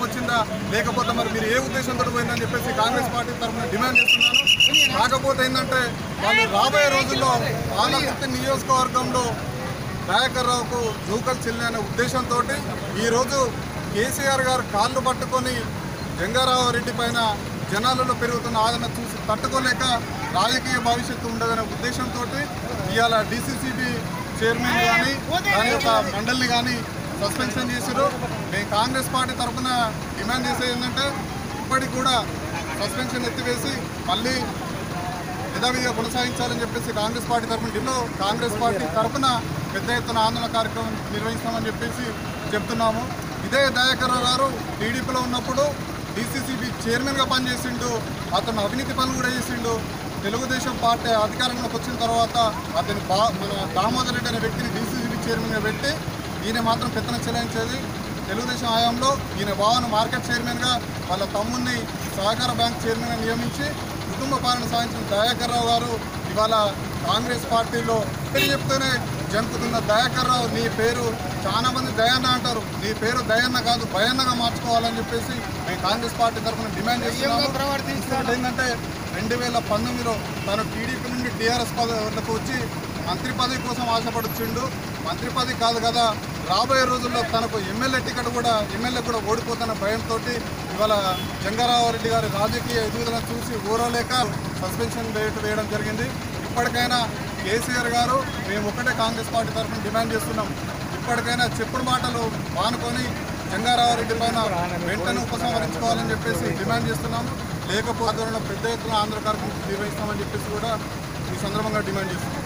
వచ్చిందా లేకపోతే మరి మీరు ఏ ఉద్దేశంతో పోయిందని చెప్పేసి కాంగ్రెస్ పార్టీ తరఫున డిమాండ్ చేస్తున్నాను. కాకపోతే ఏంటంటే వాళ్ళు రాబోయే రోజుల్లో ఆలకుర్తి నియోజకవర్గంలో దయాకర్ రావుకు జూకలు చెల్లిన ఉద్దేశంతో ఈరోజు కేసీఆర్ గారు కాళ్ళు పట్టుకొని జంగారావు పైన జనాలలో పెరుగుతున్న ఆదరణ చూసి తట్టుకోలేక రాజకీయ భవిష్యత్తు ఉండదనే ఉద్దేశంతో ఇవాళ డీసీసీబీ చైర్మన్ కానీ దాని యొక్క మండలిని కానీ సస్పెన్షన్ చేశారు. మేము కాంగ్రెస్ పార్టీ తరఫున డిమాండ్ చేసేది ఏంటంటే ఇప్పటికి కూడా సస్పెన్షన్ ఎత్తివేసి మళ్ళీ యథావిధిగా కొనసాగించాలని చెప్పేసి కాంగ్రెస్ పార్టీ తరఫున కాంగ్రెస్ పార్టీ తరఫున పెద్ద ఎత్తున ఆందోళన కార్యక్రమం నిర్వహిస్తామని చెప్పేసి చెప్తున్నాము. ఇదే దయాకర్ రావు గారు టీడీపీలో ఉన్నప్పుడు డీసీసీబీ చైర్మన్గా పనిచేసిండు. అతను అవినీతి పనులు కూడా చేసిండు. తెలుగుదేశం పార్టీ అధికారంలోకి వచ్చిన తర్వాత అతను మన దామోదర్ రెడ్డి అనే వ్యక్తిని డీసీసీబీ చైర్మన్గా పెట్టి ఈయన మాత్రం పెత్తనం చెలాయించేది. తెలుగుదేశం హయాంలో ఈయన బావను మార్కెట్ చైర్మన్గా వాళ్ళ తమ్ముడిని సహకార బ్యాంక్ చైర్మన్గా నియమించి కుటుంబ పాలన సాధించిన దయాకర్ రావు గారు ఇవాళ కాంగ్రెస్ పార్టీలో పేరు చెప్తూనే జంకుతున్న దయాకర్ రావు నీ పేరు చాలా మంది దయన్న అంటారు, నీ పేరు దయన్న కాదు భయన్నగా మార్చుకోవాలని చెప్పేసి మేము కాంగ్రెస్ పార్టీ తరఫున డిమాండ్ చేస్తున్నాము. ఏంటంటే 2019లో తను టీడీపీ నుండి టీఆర్ఎస్ పదవికి వచ్చి మంత్రి పదవి కోసం ఆశపడుచుండు. మంత్రి పదవి కాదు కదా, రాబోయే రోజుల్లో తనకు ఎమ్మెల్యే టికెట్ కూడా ఓడిపోతున్న భయంతో ఇవాళ జంగారావు గారి రాజకీయ ఎదుగుదలను చూసి ఊరలేక సస్పెన్షన్ వేయడం జరిగింది. ఇప్పటికైనా కేసీఆర్ గారు మేము ఒకటే కాంగ్రెస్ పార్టీ తరఫున డిమాండ్ చేస్తున్నాం. ఇప్పటికైనా చెప్పుడు మాటలు మానుకొని జంగారావు పైన వెంటనే ఉపసంహరించుకోవాలని చెప్పేసి డిమాండ్ చేస్తున్నాము. లేకపోతే పెద్ద ఎత్తున ఆంధ్ర కార్యక్రమం నిర్వహిస్తామని చెప్పేసి కూడా ఈ సందర్భంగా డిమాండ్ చేస్తున్నాం.